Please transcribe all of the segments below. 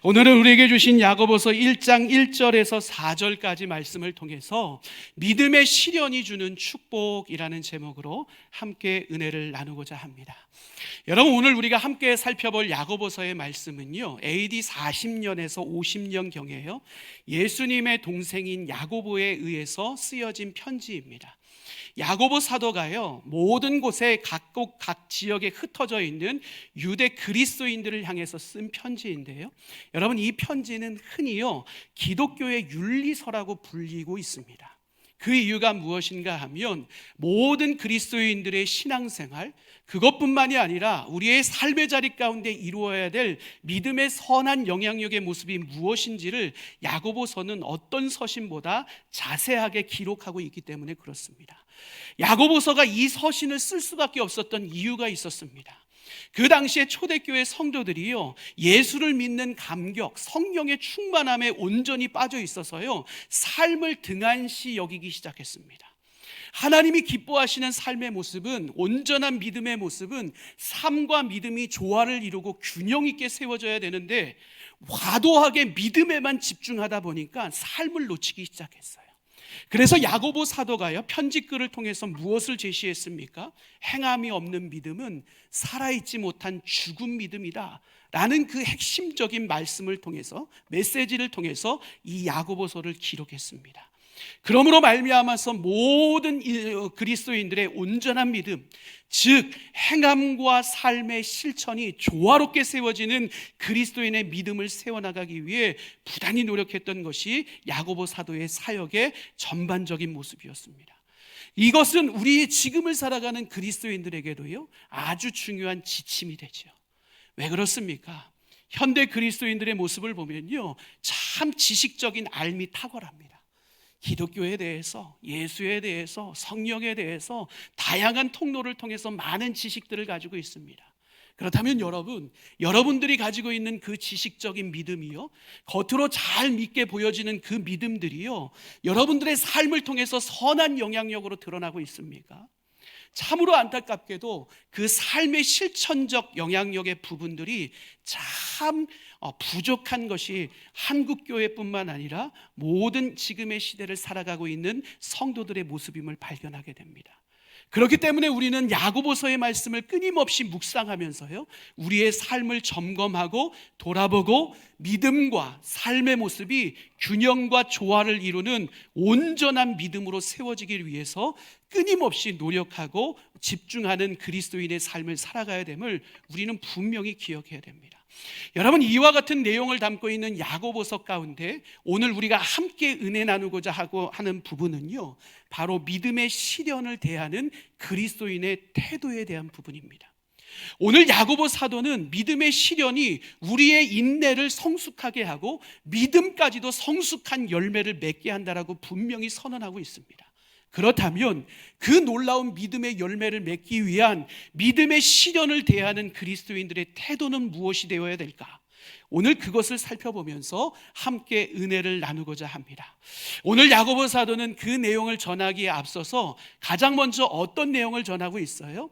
오늘은 우리에게 주신 야고보서 1장 1절에서 4절까지 말씀을 통해서 믿음의 시련이 주는 축복이라는 제목으로 함께 은혜를 나누고자 합니다. 여러분, 오늘 우리가 함께 살펴볼 야고보서의 말씀은요, AD 40년에서 50년경에요 예수님의 동생인 야고보에 의해서 쓰여진 편지입니다. 야고보 사도가요, 모든 곳에 각국 각 지역에 흩어져 있는 유대 그리스도인들을 향해서 쓴 편지인데요, 여러분, 이 편지는 흔히요 기독교의 윤리서라고 불리고 있습니다. 그 이유가 무엇인가 하면 모든 그리스도인들의 신앙생활, 그것뿐만이 아니라 우리의 삶의 자리 가운데 이루어야 될 믿음의 선한 영향력의 모습이 무엇인지를 야고보서는 어떤 서신보다 자세하게 기록하고 있기 때문에 그렇습니다. 야고보서가 이 서신을 쓸 수밖에 없었던 이유가 있었습니다. 그 당시에 초대교회 성도들이요, 예수를 믿는 감격, 성령의 충만함에 온전히 빠져 있어서요, 삶을 등한시 여기기 시작했습니다. 하나님이 기뻐하시는 삶의 모습은, 온전한 믿음의 모습은 삶과 믿음이 조화를 이루고 균형 있게 세워져야 되는데, 과도하게 믿음에만 집중하다 보니까 삶을 놓치기 시작했어요. 그래서 야고보 사도가요, 편지글을 통해서 무엇을 제시했습니까? 행함이 없는 믿음은 살아있지 못한 죽은 믿음이다 라는 그 핵심적인 말씀을 통해서, 메시지를 통해서 이 야고보서를 기록했습니다. 그러므로 말미암아서 모든 그리스도인들의 온전한 믿음, 즉 행함과 삶의 실천이 조화롭게 세워지는 그리스도인의 믿음을 세워나가기 위해 부단히 노력했던 것이 야고보 사도의 사역의 전반적인 모습이었습니다. 이것은 우리 지금을 살아가는 그리스도인들에게도요 아주 중요한 지침이 되죠. 왜 그렇습니까? 현대 그리스도인들의 모습을 보면요, 참 지식적인 알미 탁월합니다. 기독교에 대해서, 예수에 대해서, 성령에 대해서 다양한 통로를 통해서 많은 지식들을 가지고 있습니다. 그렇다면 여러분들이 가지고 있는 그 지식적인 믿음이요, 겉으로 잘 믿게 보여지는 그 믿음들이요, 여러분들의 삶을 통해서 선한 영향력으로 드러나고 있습니까? 참으로 안타깝게도 그 삶의 실천적 영향력의 부분들이 참 부족한 것이 한국교회뿐만 아니라 모든 지금의 시대를 살아가고 있는 성도들의 모습임을 발견하게 됩니다. 그렇기 때문에 우리는 야고보서의 말씀을 끊임없이 묵상하면서요, 우리의 삶을 점검하고 돌아보고 믿음과 삶의 모습이 균형과 조화를 이루는 온전한 믿음으로 세워지기 위해서 끊임없이 노력하고 집중하는 그리스도인의 삶을 살아가야 됨을 우리는 분명히 기억해야 됩니다. 여러분, 이와 같은 내용을 담고 있는 야고보서 가운데 오늘 우리가 함께 은혜 나누고자 하는 부분은요, 바로 믿음의 시련을 대하는 그리스도인의 태도에 대한 부분입니다. 오늘 야고보 사도는 믿음의 시련이 우리의 인내를 성숙하게 하고 믿음까지도 성숙한 열매를 맺게 한다라고 분명히 선언하고 있습니다. 그렇다면 그 놀라운 믿음의 열매를 맺기 위한 믿음의 시련을 대하는 그리스도인들의 태도는 무엇이 되어야 될까? 오늘 그것을 살펴보면서 함께 은혜를 나누고자 합니다. 오늘 야고보 사도는 그 내용을 전하기에 앞서서 가장 먼저 어떤 내용을 전하고 있어요?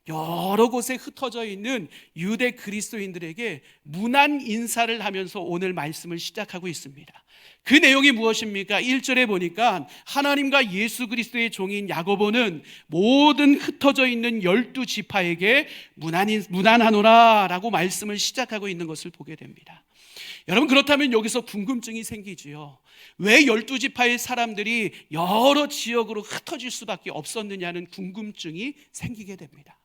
여러 곳에 흩어져 있는 유대 그리스도인들에게 문안 인사를 하면서 오늘 말씀을 시작하고 있습니다. 그 내용이 무엇입니까? 1절에 보니까 하나님과 예수 그리스도의 종인 야고보는 모든 흩어져 있는 12지파에게 문안하노라 라고 말씀을 시작하고 있는 것을 보게 됩니다. 여러분, 그렇다면 여기서 궁금증이 생기지요. 왜 12지파의 사람들이 여러 지역으로 흩어질 수밖에 없었느냐는 궁금증이 생기게 됩니다.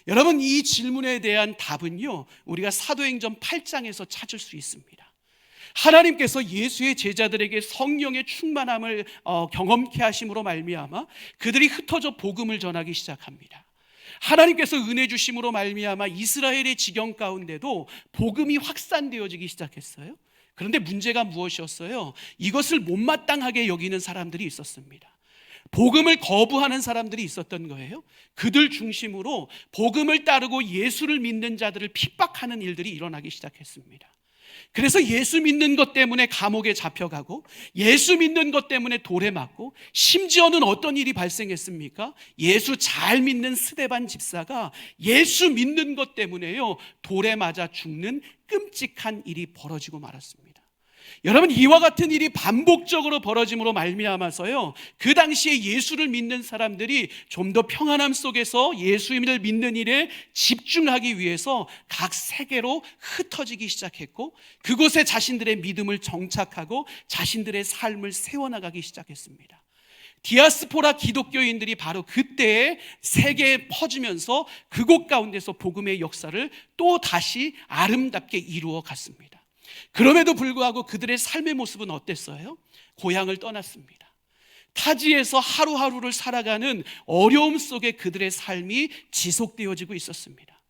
여러분, 이 질문에 대한 답은요, 우리가 사도행전 8장에서 찾을 수 있습니다. 하나님께서 예수의 제자들에게 성령의 충만함을 경험케 하심으로 말미암아 그들이 흩어져 복음을 전하기 시작합니다. 하나님께서 은혜 주심으로 말미암아 이스라엘의 지경 가운데도 복음이 확산되어지기 시작했어요. 그런데 문제가 무엇이었어요? 이것을 못마땅하게 여기는 사람들이 있었습니다. 복음을 거부하는 사람들이 있었던 거예요. 그들 중심으로 복음을 따르고 예수를 믿는 자들을 핍박하는 일들이 일어나기 시작했습니다. 그래서 예수 믿는 것 때문에 감옥에 잡혀가고, 예수 믿는 것 때문에 돌에 맞고, 심지어는 어떤 일이 발생했습니까? 예수 잘 믿는 스데반 집사가 예수 믿는 것 때문에요, 돌에 맞아 죽는 끔찍한 일이 벌어지고 말았습니다. 여러분, 이와 같은 일이 반복적으로 벌어짐으로 말미암아서요, 그 당시에 예수를 믿는 사람들이 좀 더 평안함 속에서 예수님을 믿는 일에 집중하기 위해서 각 세계로 흩어지기 시작했고, 그곳에 자신들의 믿음을 정착하고 자신들의 삶을 세워나가기 시작했습니다. 디아스포라 기독교인들이 바로 그때에 세계에 퍼지면서 그곳 가운데서 복음의 역사를 또 다시 아름답게 이루어 갔습니다. 그럼에도 불구하고 그들의 삶의 모습은 어땠어요? 고향을 떠났습니다. 타지에서 하루하루를 살아가는 어려움 속에 그들의 삶이 지속되어지고 있었습니다.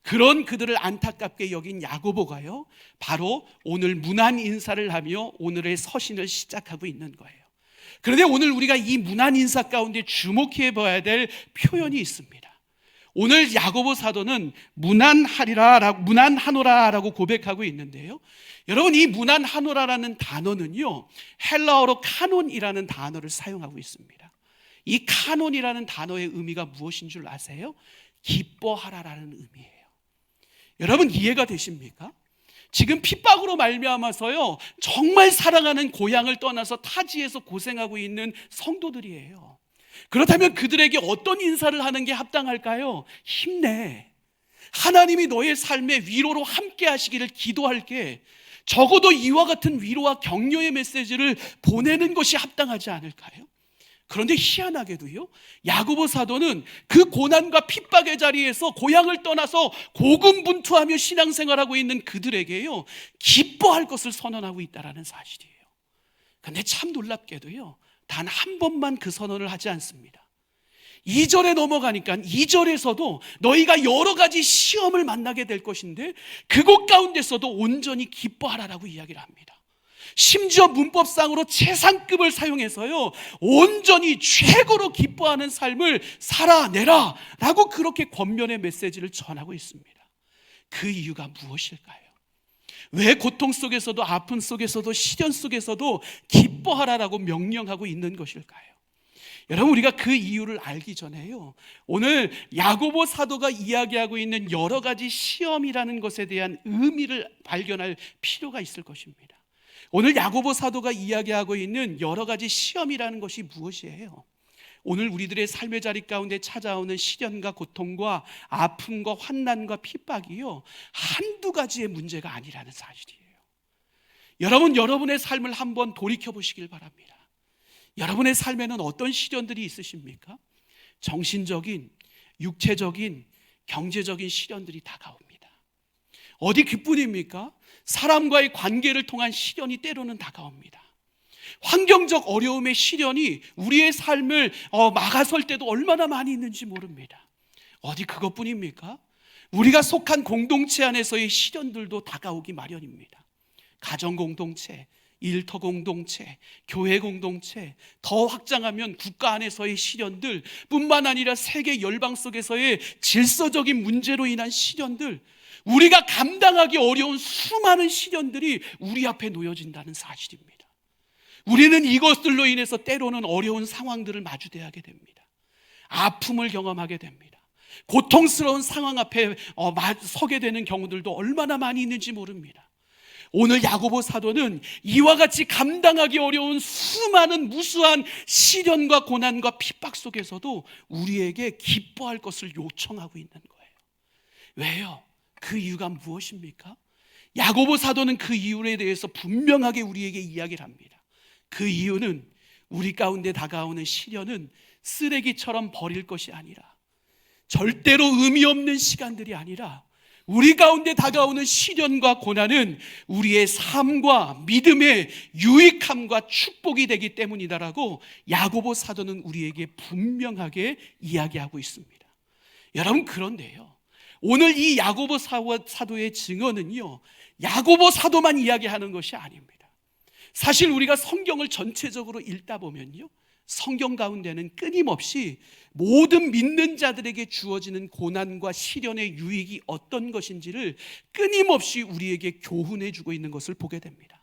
그런 그들을 안타깝게 여긴 야고보가요, 바로 오늘 문안 인사를 하며 오늘의 서신을 시작하고 있는 거예요. 그런데 오늘 우리가 이 문안 인사 가운데 주목해 봐야 될 표현이 있습니다. 오늘 야고보 사도는 문안하노라라고 고백하고 있는데요, 여러분, 이 문안하노라라는 단어는요, 헬라어로 카논이라는 단어를 사용하고 있습니다. 이 카논이라는 단어의 의미가 무엇인 줄 아세요? 기뻐하라라는 의미예요. 여러분, 이해가 되십니까? 지금 핍박으로 말미암아서요, 정말 사랑하는 고향을 떠나서 타지에서 고생하고 있는 성도들이에요. 그렇다면 그들에게 어떤 인사를 하는 게 합당할까요? 힘내, 하나님이 너의 삶에 위로로 함께 하시기를 기도할게, 적어도 이와 같은 위로와 격려의 메시지를 보내는 것이 합당하지 않을까요? 그런데 희한하게도요, 야고보 사도는 그 고난과 핍박의 자리에서 고향을 떠나서 고군분투하며 신앙생활하고 있는 그들에게요, 기뻐할 것을 선언하고 있다는 사실이에요. 그런데 참 놀랍게도요, 단 한 번만 그 선언을 하지 않습니다. 2절에 넘어가니까 2절에서도 너희가 여러 가지 시험을 만나게 될 것인데 그곳 가운데서도 온전히 기뻐하라라고 이야기를 합니다. 심지어 문법상으로 최상급을 사용해서요, 온전히 최고로 기뻐하는 삶을 살아내라 라고 그렇게 권면의 메시지를 전하고 있습니다. 그 이유가 무엇일까요? 왜 고통 속에서도, 아픔 속에서도, 시련 속에서도 기뻐하라라고 명령하고 있는 것일까요? 여러분, 우리가 그 이유를 알기 전에요, 오늘 야고보 사도가 이야기하고 있는 여러 가지 시험이라는 것에 대한 의미를 발견할 필요가 있을 것입니다. 오늘 야고보 사도가 이야기하고 있는 여러 가지 시험이라는 것이 무엇이에요? 오늘 우리들의 삶의 자리 가운데 찾아오는 시련과 고통과 아픔과 환난과 핍박이요, 한두 가지의 문제가 아니라는 사실이에요. 여러분의 삶을 한번 돌이켜 보시길 바랍니다. 여러분의 삶에는 어떤 시련들이 있으십니까? 정신적인, 육체적인, 경제적인 시련들이 다가옵니다. 어디 그뿐입니까? 사람과의 관계를 통한 시련이 때로는 다가옵니다. 환경적 어려움의 시련이 우리의 삶을 막아설 때도 얼마나 많이 있는지 모릅니다. 어디 그것뿐입니까? 우리가 속한 공동체 안에서의 시련들도 다가오기 마련입니다. 가정 공동체, 일터 공동체, 교회 공동체, 더 확장하면 국가 안에서의 시련들 뿐만 아니라 세계 열방 속에서의 질서적인 문제로 인한 시련들, 우리가 감당하기 어려운 수많은 시련들이 우리 앞에 놓여진다는 사실입니다. 우리는 이것들로 인해서 때로는 어려운 상황들을 마주대하게 됩니다. 아픔을 경험하게 됩니다. 고통스러운 상황 앞에 서게 되는 경우들도 얼마나 많이 있는지 모릅니다. 오늘 야고보 사도는 이와 같이 감당하기 어려운 수많은 무수한 시련과 고난과 핍박 속에서도 우리에게 기뻐할 것을 요청하고 있는 거예요. 왜요? 그 이유가 무엇입니까? 야고보 사도는 그 이유에 대해서 분명하게 우리에게 이야기를 합니다. 그 이유는 우리 가운데 다가오는 시련은 쓰레기처럼 버릴 것이 아니라, 절대로 의미 없는 시간들이 아니라, 우리 가운데 다가오는 시련과 고난은 우리의 삶과 믿음의 유익함과 축복이 되기 때문이다라고 야고보 사도는 우리에게 분명하게 이야기하고 있습니다. 여러분, 그런데요, 오늘 이 야고보 사도의 증언은요, 야고보 사도만 이야기하는 것이 아닙니다. 사실 우리가 성경을 전체적으로 읽다 보면요, 성경 가운데는 끊임없이 모든 믿는 자들에게 주어지는 고난과 시련의 유익이 어떤 것인지를 끊임없이 우리에게 교훈해 주고 있는 것을 보게 됩니다.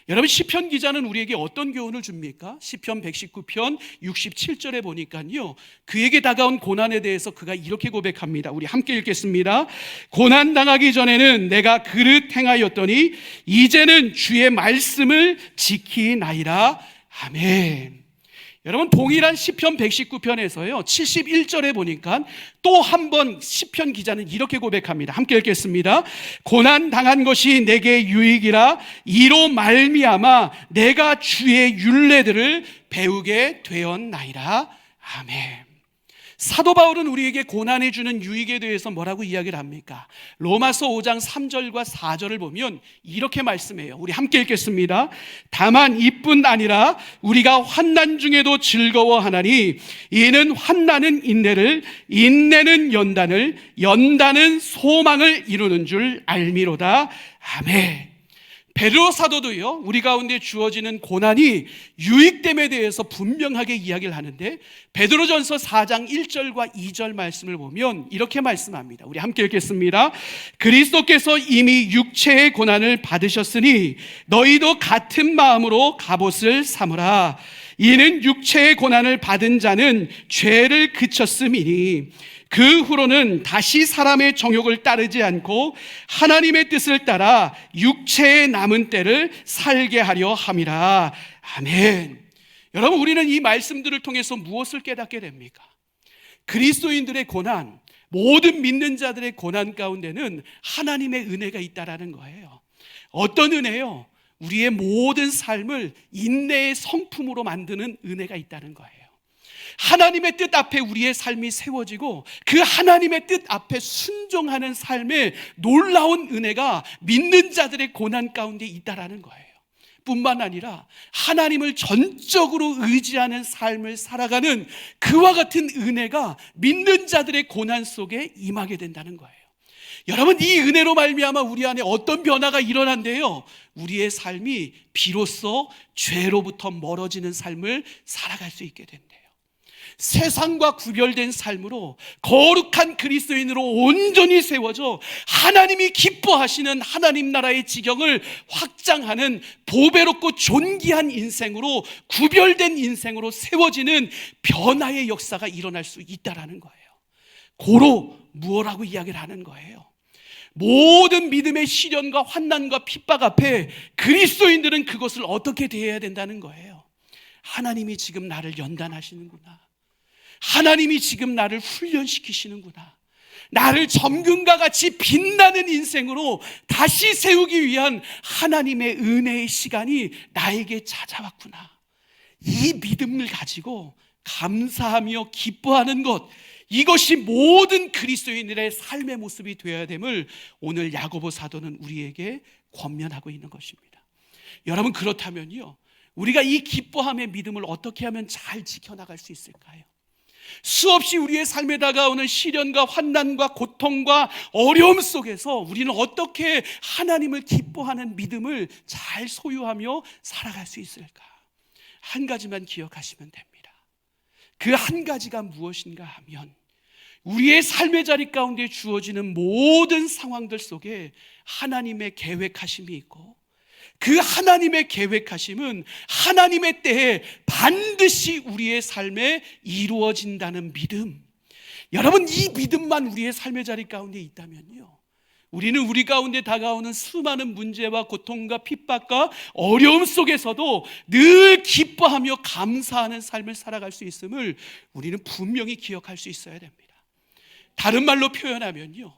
여러분, 시편 기자는 우리에게 어떤 교훈을 줍니까? 시편 119편 67절에 보니까요, 그에게 다가온 고난에 대해서 그가 이렇게 고백합니다. 우리 함께 읽겠습니다. 고난 당하기 전에는 내가 그릇 행하였더니 이제는 주의 말씀을 지키나이다. 아멘. 여러분, 동일한 시편 119편에서요 71절에 보니까 또 한 번 시편 기자는 이렇게 고백합니다. 함께 읽겠습니다. 고난 당한 것이 내게 유익이라 이로 말미암아 내가 주의 율례들을 배우게 되었나이다. 아멘. 사도 바울은 우리에게 고난해 주는 유익에 대해서 뭐라고 이야기를 합니까? 로마서 5장 3절과 4절을 보면 이렇게 말씀해요. 우리 함께 읽겠습니다. 다만 이뿐 아니라 우리가 환난 중에도 즐거워하나니 이는 환난은 인내를, 인내는 연단을, 연단은 소망을 이루는 줄 알미로다. 아멘. 베드로 사도도요, 우리 가운데 주어지는 고난이 유익됨에 대해서 분명하게 이야기를 하는데, 베드로전서 4장 1절과 2절 말씀을 보면 이렇게 말씀합니다. 우리 함께 읽겠습니다. 그리스도께서 이미 육체의 고난을 받으셨으니 너희도 같은 마음으로 갑옷을 삼으라. 이는 육체의 고난을 받은 자는 죄를 그쳤음이니 그 후로는 다시 사람의 정욕을 따르지 않고 하나님의 뜻을 따라 육체의 남은 때를 살게 하려 함이라. 아멘. 여러분, 우리는 이 말씀들을 통해서 무엇을 깨닫게 됩니까? 그리스도인들의 고난, 모든 믿는 자들의 고난 가운데는 하나님의 은혜가 있다라는 거예요. 어떤 은혜요? 우리의 모든 삶을 인내의 성품으로 만드는 은혜가 있다는 거예요. 하나님의 뜻 앞에 우리의 삶이 세워지고 그 하나님의 뜻 앞에 순종하는 삶의 놀라운 은혜가 믿는 자들의 고난 가운데 있다라는 거예요. 뿐만 아니라 하나님을 전적으로 의지하는 삶을 살아가는 그와 같은 은혜가 믿는 자들의 고난 속에 임하게 된다는 거예요. 여러분, 이 은혜로 말미암아 우리 안에 어떤 변화가 일어난대요? 우리의 삶이 비로소 죄로부터 멀어지는 삶을 살아갈 수 있게 된대요. 세상과 구별된 삶으로 거룩한 그리스도인으로 온전히 세워져 하나님이 기뻐하시는 하나님 나라의 지경을 확장하는 보배롭고 존귀한 인생으로, 구별된 인생으로 세워지는 변화의 역사가 일어날 수 있다는 거예요. 고로 무엇라고 이야기를 하는 거예요? 모든 믿음의 시련과 환난과 핍박 앞에 그리스도인들은 그것을 어떻게 대해야 된다는 거예요. 하나님이 지금 나를 연단하시는구나. 하나님이 지금 나를 훈련시키시는구나. 나를 정금과 같이 빛나는 인생으로 다시 세우기 위한 하나님의 은혜의 시간이 나에게 찾아왔구나. 이 믿음을 가지고 감사하며 기뻐하는 것, 이것이 모든 그리스도인들의 삶의 모습이 되어야 됨을 오늘 야고보 사도는 우리에게 권면하고 있는 것입니다. 여러분, 그렇다면요, 우리가 이 기뻐함의 믿음을 어떻게 하면 잘 지켜나갈 수 있을까요? 수없이 우리의 삶에 다가오는 시련과 환난과 고통과 어려움 속에서 우리는 어떻게 하나님을 기뻐하는 믿음을 잘 소유하며 살아갈 수 있을까? 한 가지만 기억하시면 됩니다. 그 한 가지가 무엇인가 하면 우리의 삶의 자리 가운데 주어지는 모든 상황들 속에 하나님의 계획하심이 있고, 그 하나님의 계획하심은 하나님의 때에 반드시 우리의 삶에 이루어진다는 믿음. 여러분, 이 믿음만 우리의 삶의 자리 가운데 있다면요, 우리는 우리 가운데 다가오는 수많은 문제와 고통과 핍박과 어려움 속에서도 늘 기뻐하며 감사하는 삶을 살아갈 수 있음을 우리는 분명히 기억할 수 있어야 됩니다. 다른 말로 표현하면요,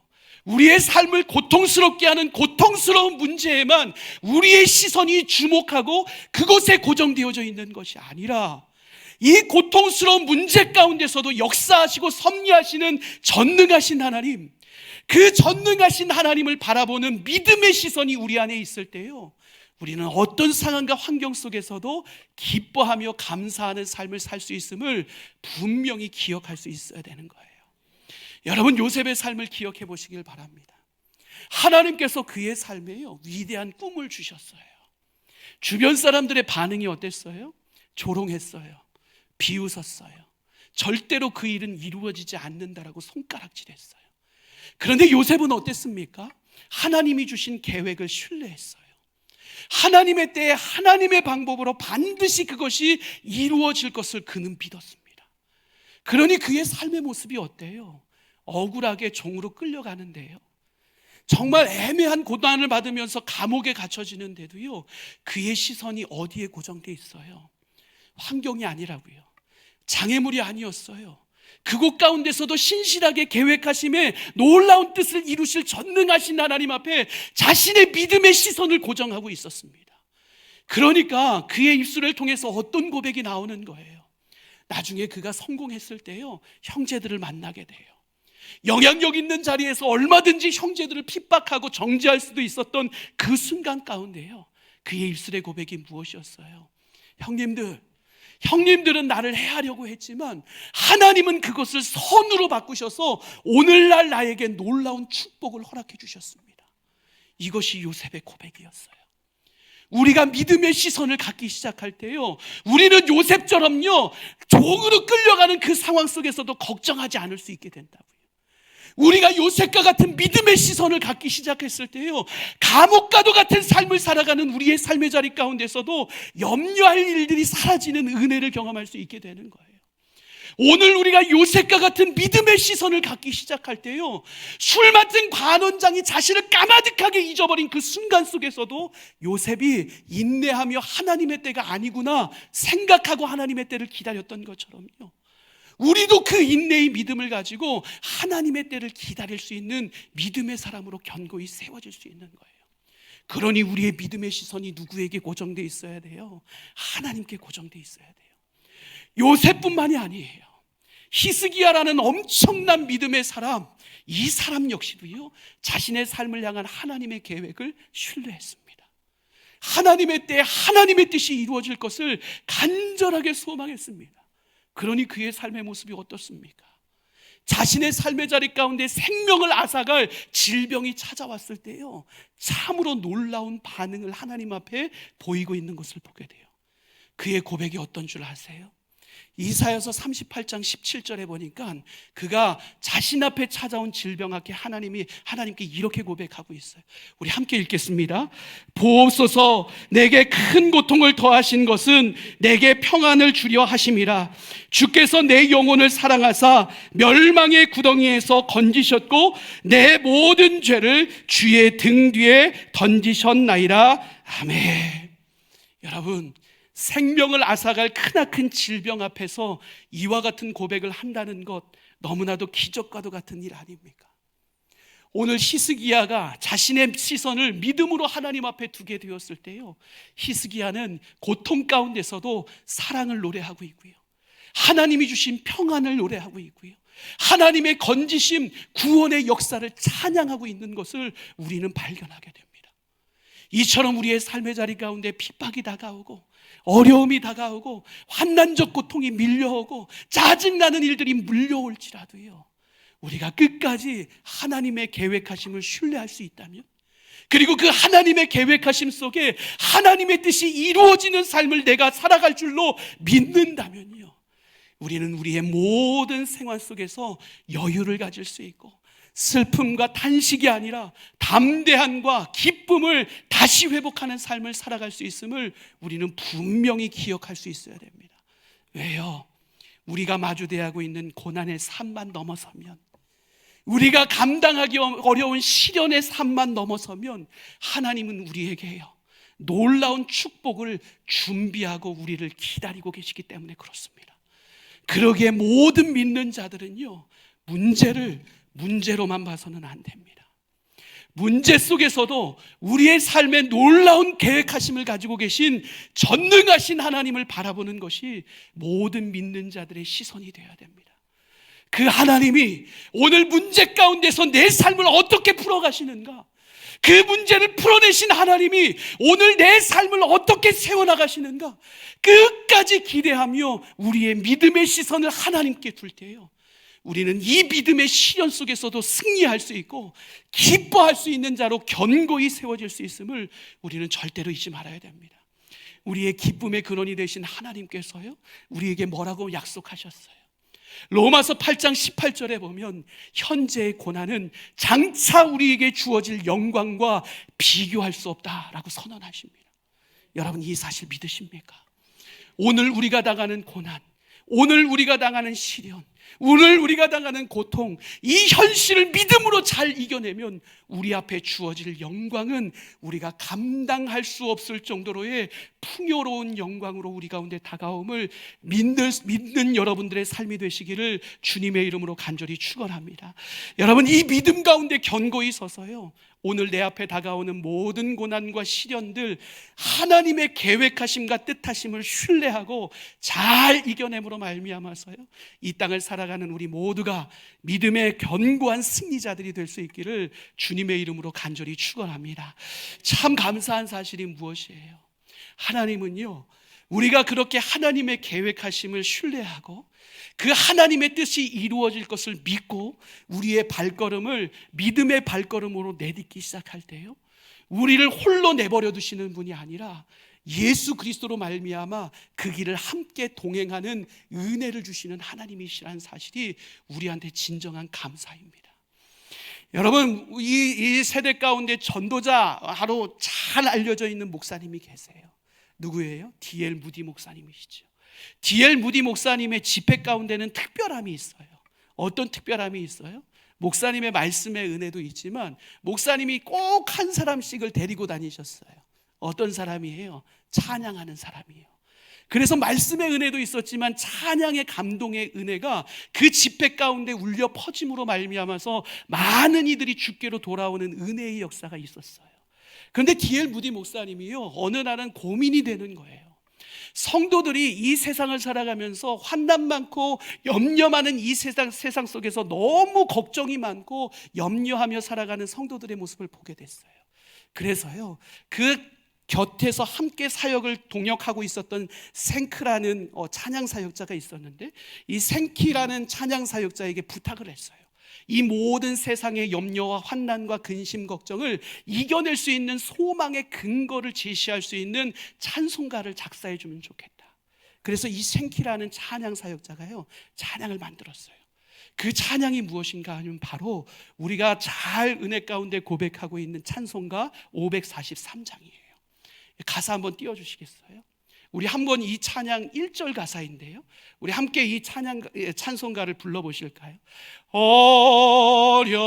우리의 삶을 고통스럽게 하는 고통스러운 문제에만 우리의 시선이 주목하고 그곳에 고정되어져 있는 것이 아니라, 이 고통스러운 문제 가운데서도 역사하시고 섭리하시는 전능하신 하나님, 그 전능하신 하나님을 바라보는 믿음의 시선이 우리 안에 있을 때요, 우리는 어떤 상황과 환경 속에서도 기뻐하며 감사하는 삶을 살 수 있음을 분명히 기억할 수 있어야 되는 거예요. 여러분, 요셉의 삶을 기억해 보시길 바랍니다. 하나님께서 그의 삶에요, 위대한 꿈을 주셨어요. 주변 사람들의 반응이 어땠어요? 조롱했어요. 비웃었어요. 절대로 그 일은 이루어지지 않는다라고 손가락질했어요. 그런데 요셉은 어땠습니까? 하나님이 주신 계획을 신뢰했어요. 하나님의 때에 하나님의 방법으로 반드시 그것이 이루어질 것을 그는 믿었습니다. 그러니 그의 삶의 모습이 어때요? 억울하게 종으로 끌려가는데요, 정말 애매한 고난을 받으면서 감옥에 갇혀지는데도요, 그의 시선이 어디에 고정돼 있어요? 환경이 아니라고요. 장애물이 아니었어요. 그곳 가운데서도 신실하게 계획하심에 놀라운 뜻을 이루실 전능하신 하나님 앞에 자신의 믿음의 시선을 고정하고 있었습니다. 그러니까 그의 입술을 통해서 어떤 고백이 나오는 거예요? 나중에 그가 성공했을 때요, 형제들을 만나게 돼요. 영향력 있는 자리에서 얼마든지 형제들을 핍박하고 정죄할 수도 있었던 그 순간 가운데요, 그의 입술의 고백이 무엇이었어요? 형님들은 나를 해하려고 했지만 하나님은 그것을 선으로 바꾸셔서 오늘날 나에게 놀라운 축복을 허락해 주셨습니다. 이것이 요셉의 고백이었어요. 우리가 믿음의 시선을 갖기 시작할 때요, 우리는 요셉처럼요, 종으로 끌려가는 그 상황 속에서도 걱정하지 않을 수 있게 된다고요. 우리가 요셉과 같은 믿음의 시선을 갖기 시작했을 때요, 감옥과도 같은 삶을 살아가는 우리의 삶의 자리 가운데서도 염려할 일들이 사라지는 은혜를 경험할 수 있게 되는 거예요. 오늘 우리가 요셉과 같은 믿음의 시선을 갖기 시작할 때요, 술 맡은 관원장이 자신을 까마득하게 잊어버린 그 순간 속에서도 요셉이 인내하며 하나님의 때가 아니구나 생각하고 하나님의 때를 기다렸던 것처럼요, 우리도 그 인내의 믿음을 가지고 하나님의 때를 기다릴 수 있는 믿음의 사람으로 견고히 세워질 수 있는 거예요. 그러니 우리의 믿음의 시선이 누구에게 고정되어 있어야 돼요? 하나님께 고정되어 있어야 돼요. 요셉뿐만이 아니에요. 히스기야라는 엄청난 믿음의 사람, 이 사람 역시도요, 자신의 삶을 향한 하나님의 계획을 신뢰했습니다. 하나님의 때에 하나님의 뜻이 이루어질 것을 간절하게 소망했습니다. 그러니 그의 삶의 모습이 어떻습니까? 자신의 삶의 자리 가운데 생명을 앗아갈 질병이 찾아왔을 때요, 참으로 놀라운 반응을 하나님 앞에 보이고 있는 것을 보게 돼요. 그의 고백이 어떤 줄 아세요? 이사야서 38장 17절에 보니까 그가 자신 앞에 찾아온 질병 앞에 하나님께 이렇게 고백하고 있어요. 우리 함께 읽겠습니다. 보옵소서, 내게 큰 고통을 더하신 것은 내게 평안을 주려 하심이라. 주께서 내 영혼을 사랑하사 멸망의 구덩이에서 건지셨고 내 모든 죄를 주의 등 뒤에 던지셨나이다. 아멘. 여러분, 생명을 앗아갈 크나큰 질병 앞에서 이와 같은 고백을 한다는 것, 너무나도 기적과도 같은 일 아닙니까? 오늘 히스기야가 자신의 시선을 믿음으로 하나님 앞에 두게 되었을 때요, 히스기야는 고통 가운데서도 사랑을 노래하고 있고요, 하나님이 주신 평안을 노래하고 있고요, 하나님의 건지심, 구원의 역사를 찬양하고 있는 것을 우리는 발견하게 됩니다. 이처럼 우리의 삶의 자리 가운데 핍박이 다가오고 어려움이 다가오고 환난적 고통이 밀려오고 짜증나는 일들이 물려올지라도요, 우리가 끝까지 하나님의 계획하심을 신뢰할 수 있다면, 그리고 그 하나님의 계획하심 속에 하나님의 뜻이 이루어지는 삶을 내가 살아갈 줄로 믿는다면요, 우리는 우리의 모든 생활 속에서 여유를 가질 수 있고 슬픔과 탄식이 아니라 담대함과 기쁨을 다시 회복하는 삶을 살아갈 수 있음을 우리는 분명히 기억할 수 있어야 됩니다. 왜요? 우리가 마주대하고 있는 고난의 삶만 넘어서면, 우리가 감당하기 어려운 시련의 삶만 넘어서면 하나님은 우리에게요, 놀라운 축복을 준비하고 우리를 기다리고 계시기 때문에 그렇습니다. 그러기에 모든 믿는 자들은요, 문제로만 봐서는 안 됩니다. 문제 속에서도 우리의 삶에 놀라운 계획하심을 가지고 계신 전능하신 하나님을 바라보는 것이 모든 믿는 자들의 시선이 되어야 됩니다. 그 하나님이 오늘 문제 가운데서 내 삶을 어떻게 풀어가시는가, 그 문제를 풀어내신 하나님이 오늘 내 삶을 어떻게 세워나가시는가, 끝까지 기대하며 우리의 믿음의 시선을 하나님께 둘 때요, 우리는 이 믿음의 시련 속에서도 승리할 수 있고 기뻐할 수 있는 자로 견고히 세워질 수 있음을 우리는 절대로 잊지 말아야 됩니다. 우리의 기쁨의 근원이 되신 하나님께서요, 우리에게 뭐라고 약속하셨어요? 로마서 8장 18절에 보면 현재의 고난은 장차 우리에게 주어질 영광과 비교할 수 없다라고 선언하십니다. 여러분, 이 사실 믿으십니까? 오늘 우리가 당하는 고난, 오늘 우리가 당하는 시련, 오늘 우리가 당하는 고통, 이 현실을 믿음으로 잘 이겨내면 우리 앞에 주어질 영광은 우리가 감당할 수 없을 정도로의 풍요로운 영광으로 우리 가운데 다가옴을 믿는 여러분들의 삶이 되시기를 주님의 이름으로 간절히 축원합니다. 여러분, 이 믿음 가운데 견고히 서서요, 오늘 내 앞에 다가오는 모든 고난과 시련들 하나님의 계획하심과 뜻하심을 신뢰하고 잘 이겨냄으로 말미암아서요, 이 땅을 살아가는 우리 모두가 믿음의 견고한 승리자들이 될 수 있기를 주님의 이름으로 간절히 축원합니다. 참 감사한 사실이 무엇이에요? 하나님은요, 우리가 그렇게 하나님의 계획하심을 신뢰하고 그 하나님의 뜻이 이루어질 것을 믿고 우리의 발걸음을 믿음의 발걸음으로 내딛기 시작할 때요, 우리를 홀로 내버려 두시는 분이 아니라 예수 그리스도로 말미암아 그 길을 함께 동행하는 은혜를 주시는 하나님이시라는 사실이 우리한테 진정한 감사입니다. 여러분, 이 세대 가운데 전도자로 잘 알려져 있는 목사님이 계세요. 누구예요? D.L. 무디 목사님이시죠. D.L. 무디 목사님의 집회 가운데는 특별함이 있어요. 어떤 특별함이 있어요? 목사님의 말씀의 은혜도 있지만 목사님이 꼭 한 사람씩을 데리고 다니셨어요. 어떤 사람이에요? 찬양하는 사람이에요. 그래서 말씀의 은혜도 있었지만 찬양의 감동의 은혜가 그 집회 가운데 울려 퍼짐으로 말미암아서 많은 이들이 주께로 돌아오는 은혜의 역사가 있었어요. 그런데 D.L. 무디 목사님이요, 어느 날은 고민이 되는 거예요. 성도들이 이 세상을 살아가면서 환난 많고 염려 많은 이 세상 속에서 너무 걱정이 많고 염려하며 살아가는 성도들의 모습을 보게 됐어요. 그래서요, 그 곁에서 함께 사역을 동역하고 있었던 생크라는 찬양 사역자가 있었는데, 이 생키라는 찬양 사역자에게 부탁을 했어요. 이 모든 세상의 염려와 환난과 근심 걱정을 이겨낼 수 있는 소망의 근거를 제시할 수 있는 찬송가를 작사해 주면 좋겠다. 그래서 이 생키라는 찬양 사역자가요, 찬양을 만들었어요. 그 찬양이 무엇인가 하면 바로 우리가 잘 은혜 가운데 고백하고 있는 찬송가 543장이에요. 가사 한번 띄워주시겠어요? 우리 한번 이 찬양 1절 가사인데요, 우리 함께 이 찬송가를 불러보실까요? 어려움이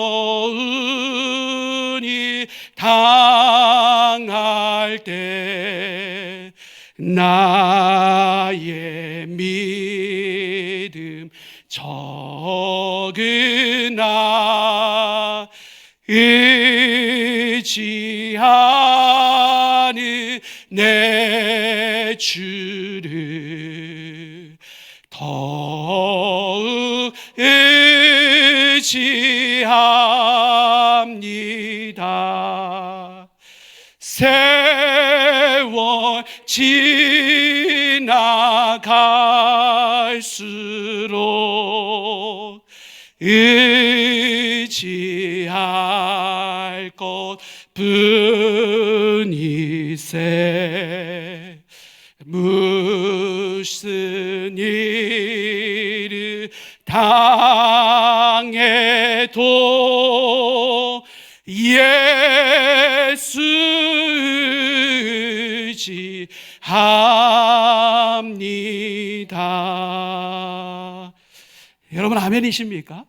당할 때 나의 믿음 적으나 의지하는 내 주를 더욱 의지합니다. 세월 지나갈수록 의지할 것 뿐이세. 무슨 일을 당해도 예수 의지합니다. 여러분, 아멘이십니까?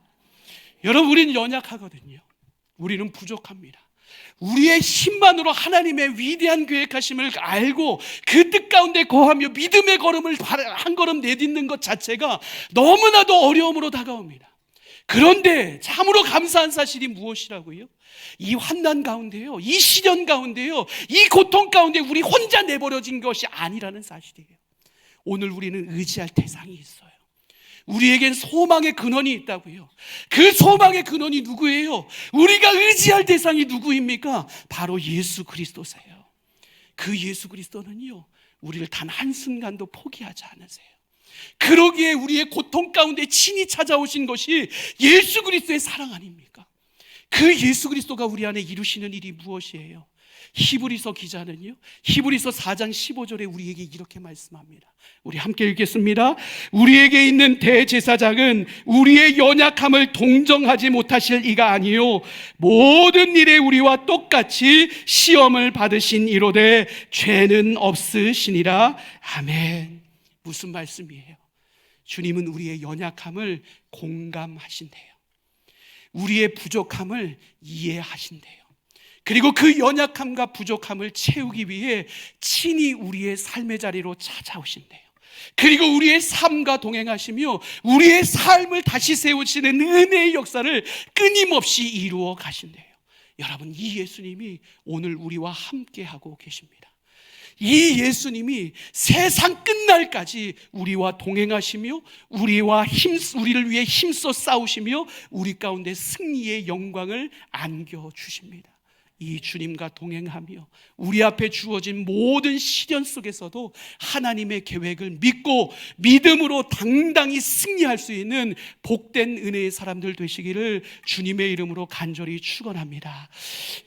여러분, 우리는 연약하거든요. 우리는 부족합니다. 우리의 힘만으로 하나님의 위대한 계획하심을 알고 그 뜻 가운데 거하며 믿음의 걸음을 한 걸음 내딛는 것 자체가 너무나도 어려움으로 다가옵니다. 그런데 참으로 감사한 사실이 무엇이라고요? 이 환난 가운데요, 이 시련 가운데요, 이 고통 가운데 우리 혼자 내버려진 것이 아니라는 사실이에요. 오늘 우리는 의지할 대상이 있어요. 우리에겐 소망의 근원이 있다고요. 그 소망의 근원이 누구예요? 우리가 의지할 대상이 누구입니까? 바로 예수 그리스도세요. 그 예수 그리스도는요, 우리를 단 한순간도 포기하지 않으세요. 그러기에 우리의 고통 가운데 친히 찾아오신 것이 예수 그리스도의 사랑 아닙니까? 그 예수 그리스도가 우리 안에 이루시는 일이 무엇이에요? 히브리서 기자는요, 히브리서 4장 15절에 우리에게 이렇게 말씀합니다. 우리 함께 읽겠습니다. 우리에게 있는 대제사장은 우리의 연약함을 동정하지 못하실 이가 아니요 모든 일에 우리와 똑같이 시험을 받으신 이로되 죄는 없으시니라. 아멘. 무슨 말씀이에요? 주님은 우리의 연약함을 공감하신대요. 우리의 부족함을 이해하신대요. 그리고 그 연약함과 부족함을 채우기 위해 친히 우리의 삶의 자리로 찾아오신대요. 그리고 우리의 삶과 동행하시며 우리의 삶을 다시 세우시는 은혜의 역사를 끊임없이 이루어 가신대요. 여러분, 이 예수님이 오늘 우리와 함께하고 계십니다. 이 예수님이 세상 끝날까지 우리와 동행하시며 우리를 위해 힘써 싸우시며 우리 가운데 승리의 영광을 안겨주십니다. 이 주님과 동행하며 우리 앞에 주어진 모든 시련 속에서도 하나님의 계획을 믿고 믿음으로 당당히 승리할 수 있는 복된 은혜의 사람들 되시기를 주님의 이름으로 간절히 축원합니다.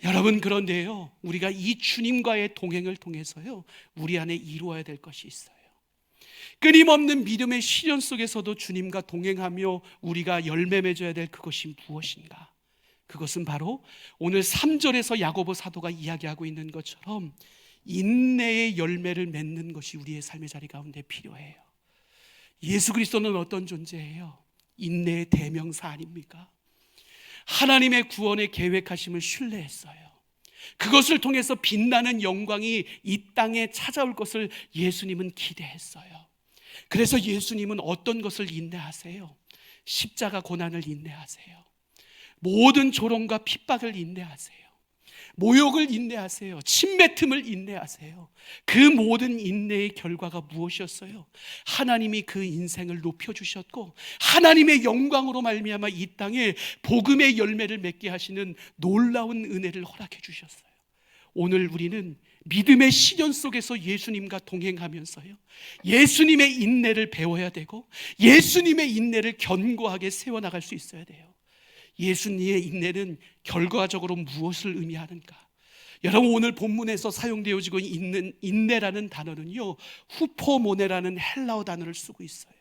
여러분, 그런데요, 우리가 이 주님과의 동행을 통해서요, 우리 안에 이루어야 될 것이 있어요. 끊임없는 믿음의 시련 속에서도 주님과 동행하며 우리가 열매 맺어야 될 그것이 무엇인가? 그것은 바로 오늘 3절에서 야고보 사도가 이야기하고 있는 것처럼 인내의 열매를 맺는 것이 우리의 삶의 자리 가운데 필요해요. 예수 그리스도는 어떤 존재예요? 인내의 대명사 아닙니까? 하나님의 구원의 계획하심을 신뢰했어요. 그것을 통해서 빛나는 영광이 이 땅에 찾아올 것을 예수님은 기대했어요. 그래서 예수님은 어떤 것을 인내하세요? 십자가 고난을 인내하세요. 모든 조롱과 핍박을 인내하세요. 모욕을 인내하세요. 침뱉음을 인내하세요. 그 모든 인내의 결과가 무엇이었어요? 하나님이 그 인생을 높여주셨고 하나님의 영광으로 말미암아 이 땅에 복음의 열매를 맺게 하시는 놀라운 은혜를 허락해 주셨어요. 오늘 우리는 믿음의 시련 속에서 예수님과 동행하면서요, 예수님의 인내를 배워야 되고 예수님의 인내를 견고하게 세워나갈 수 있어야 돼요. 예수님의 인내는 결과적으로 무엇을 의미하는가? 여러분, 오늘 본문에서 사용되어지고 있는 인내라는 단어는요, 후포모네라는 헬라어 단어를 쓰고 있어요.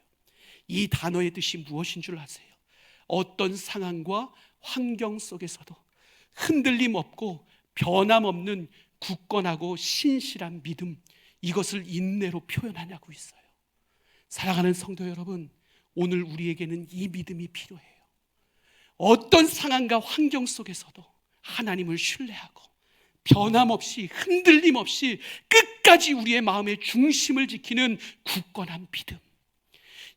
이 단어의 뜻이 무엇인 줄 아세요? 어떤 상황과 환경 속에서도 흔들림 없고 변함없는 굳건하고 신실한 믿음, 이것을 인내로 표현하냐고 있어요. 사랑하는 성도 여러분, 오늘 우리에게는 이 믿음이 필요해요. 어떤 상황과 환경 속에서도 하나님을 신뢰하고 변함없이 흔들림 없이 끝까지 우리의 마음의 중심을 지키는 굳건한 믿음,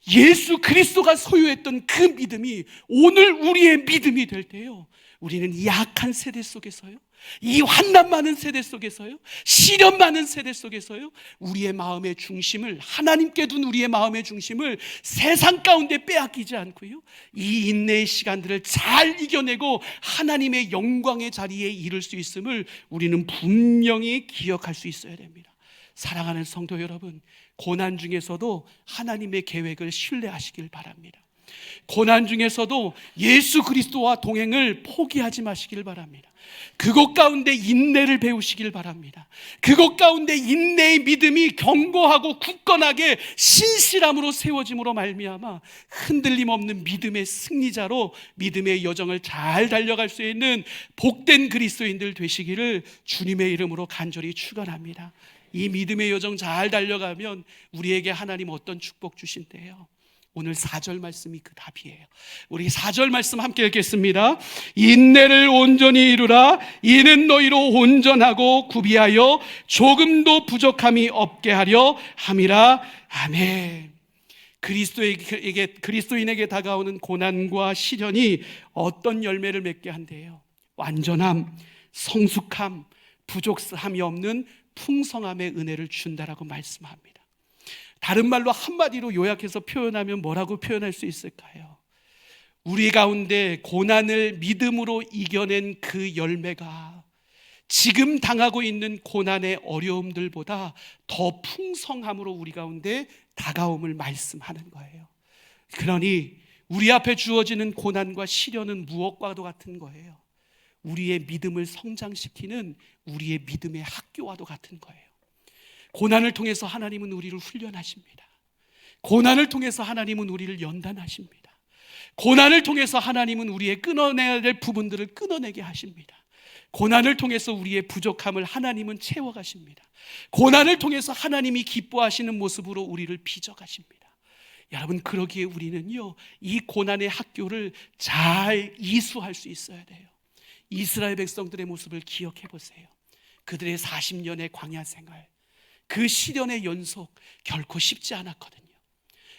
예수 그리스도가 소유했던 그 믿음이 오늘 우리의 믿음이 될 때요, 우리는 이 약한 세대 속에서요, 이 환난 많은 세대 속에서요, 시련 많은 세대 속에서요, 우리의 마음의 중심을, 하나님께 둔 우리의 마음의 중심을 세상 가운데 빼앗기지 않고요, 이 인내의 시간들을 잘 이겨내고 하나님의 영광의 자리에 이를 수 있음을 우리는 분명히 기억할 수 있어야 됩니다. 사랑하는 성도 여러분, 고난 중에서도 하나님의 계획을 신뢰하시길 바랍니다. 고난 중에서도 예수 그리스도와 동행을 포기하지 마시길 바랍니다. 그것 가운데 인내를 배우시길 바랍니다. 그것 가운데 인내의 믿음이 견고하고 굳건하게 신실함으로 세워짐으로 말미암아 흔들림 없는 믿음의 승리자로 믿음의 여정을 잘 달려갈 수 있는 복된 그리스도인들 되시기를 주님의 이름으로 간절히 축원합니다. 이 믿음의 여정 잘 달려가면 우리에게 하나님 어떤 축복 주신대요? 오늘 4절 말씀이 그 답이에요. 우리 4절 말씀 함께 읽겠습니다. 인내를 온전히 이루라. 이는 너희로 온전하고 구비하여 조금도 부족함이 없게 하려 함이라. 아멘. 그리스도인에게 다가오는 고난과 시련이 어떤 열매를 맺게 한대요? 완전함, 성숙함, 부족함이 없는 풍성함의 은혜를 준다라고 말씀합니다. 다른 말로 한마디로 요약해서 표현하면 뭐라고 표현할 수 있을까요? 우리 가운데 고난을 믿음으로 이겨낸 그 열매가 지금 당하고 있는 고난의 어려움들보다 더 풍성함으로 우리 가운데 다가옴을 말씀하는 거예요. 그러니 우리 앞에 주어지는 고난과 시련은 무엇과도 같은 거예요. 우리의 믿음을 성장시키는 우리의 믿음의 학교와도 같은 거예요. 고난을 통해서 하나님은 우리를 훈련하십니다. 고난을 통해서 하나님은 우리를 연단하십니다. 고난을 통해서 하나님은 우리의 끊어내야 될 부분들을 끊어내게 하십니다. 고난을 통해서 우리의 부족함을 하나님은 채워가십니다. 고난을 통해서 하나님이 기뻐하시는 모습으로 우리를 빚어가십니다. 여러분, 그러기에 우리는요, 이 고난의 학교를 잘 이수할 수 있어야 돼요. 이스라엘 백성들의 모습을 기억해 보세요. 그들의 40년의 광야 생활, 그 시련의 연속 결코 쉽지 않았거든요.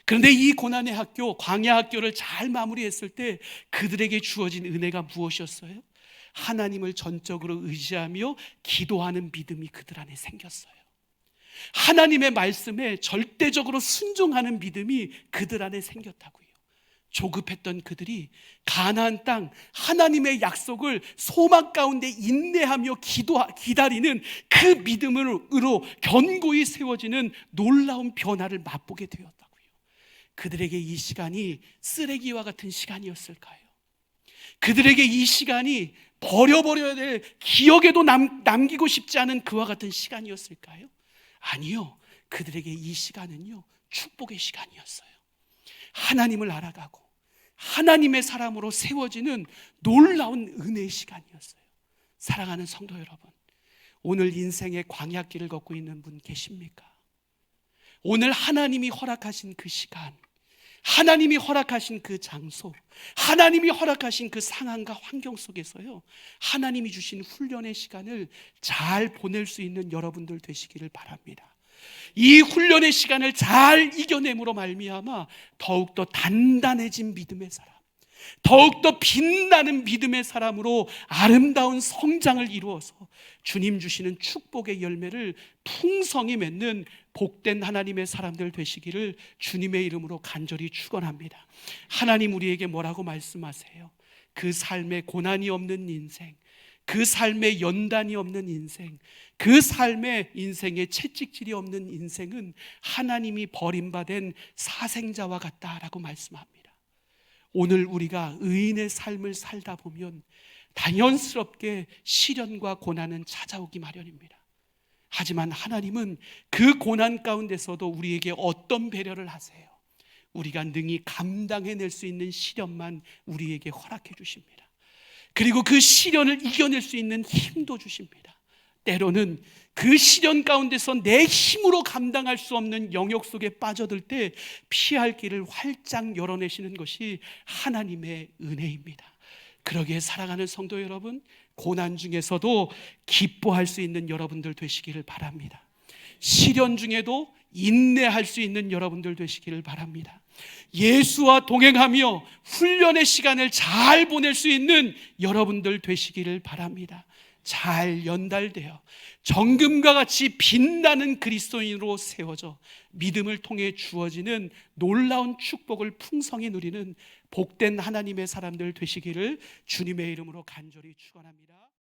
그런데 이 고난의 학교, 광야 학교를 잘 마무리했을 때 그들에게 주어진 은혜가 무엇이었어요? 하나님을 전적으로 의지하며 기도하는 믿음이 그들 안에 생겼어요. 하나님의 말씀에 절대적으로 순종하는 믿음이 그들 안에 생겼다고요. 조급했던 그들이 가나안 땅 하나님의 약속을 소망 가운데 인내하며 기다리는 그 믿음으로 견고히 세워지는 놀라운 변화를 맛보게 되었다고요. 그들에게 이 시간이 쓰레기와 같은 시간이었을까요? 그들에게 이 시간이 버려버려야 될, 기억에도 남기고 싶지 않은 그와 같은 시간이었을까요? 아니요. 그들에게 이 시간은요, 축복의 시간이었어요. 하나님을 알아가고 하나님의 사람으로 세워지는 놀라운 은혜의 시간이었어요. 사랑하는 성도 여러분, 오늘 인생의 광야길을 걷고 있는 분 계십니까? 오늘 하나님이 허락하신 그 시간, 하나님이 허락하신 그 장소, 하나님이 허락하신 그 상황과 환경 속에서요, 하나님이 주신 훈련의 시간을 잘 보낼 수 있는 여러분들 되시기를 바랍니다. 이 훈련의 시간을 잘 이겨냄으로 말미암아 더욱더 단단해진 믿음의 사람, 더욱더 빛나는 믿음의 사람으로 아름다운 성장을 이루어서 주님 주시는 축복의 열매를 풍성히 맺는 복된 하나님의 사람들 되시기를 주님의 이름으로 간절히 축원합니다. 하나님 우리에게 뭐라고 말씀하세요? 그 삶에 고난이 없는 인생, 그 삶에 연단이 없는 인생, 그 삶에 인생에 채찍질이 없는 인생은 하나님이 버림받은 사생자와 같다라고 말씀합니다. 오늘 우리가 의인의 삶을 살다 보면 당연스럽게 시련과 고난은 찾아오기 마련입니다. 하지만 하나님은 그 고난 가운데서도 우리에게 어떤 배려를 하세요? 우리가 능히 감당해낼 수 있는 시련만 우리에게 허락해 주십니다. 그리고 그 시련을 이겨낼 수 있는 힘도 주십니다. 때로는 그 시련 가운데서 내 힘으로 감당할 수 없는 영역 속에 빠져들 때 피할 길을 활짝 열어내시는 것이 하나님의 은혜입니다. 그러기에 사랑하는 성도 여러분, 고난 중에서도 기뻐할 수 있는 여러분들 되시기를 바랍니다. 시련 중에도 인내할 수 있는 여러분들 되시기를 바랍니다. 예수와 동행하며 훈련의 시간을 잘 보낼 수 있는 여러분들 되시기를 바랍니다. 잘 연달되어 정금과 같이 빛나는 그리스도인으로 세워져 믿음을 통해 주어지는 놀라운 축복을 풍성히 누리는 복된 하나님의 사람들 되시기를 주님의 이름으로 간절히 축원합니다.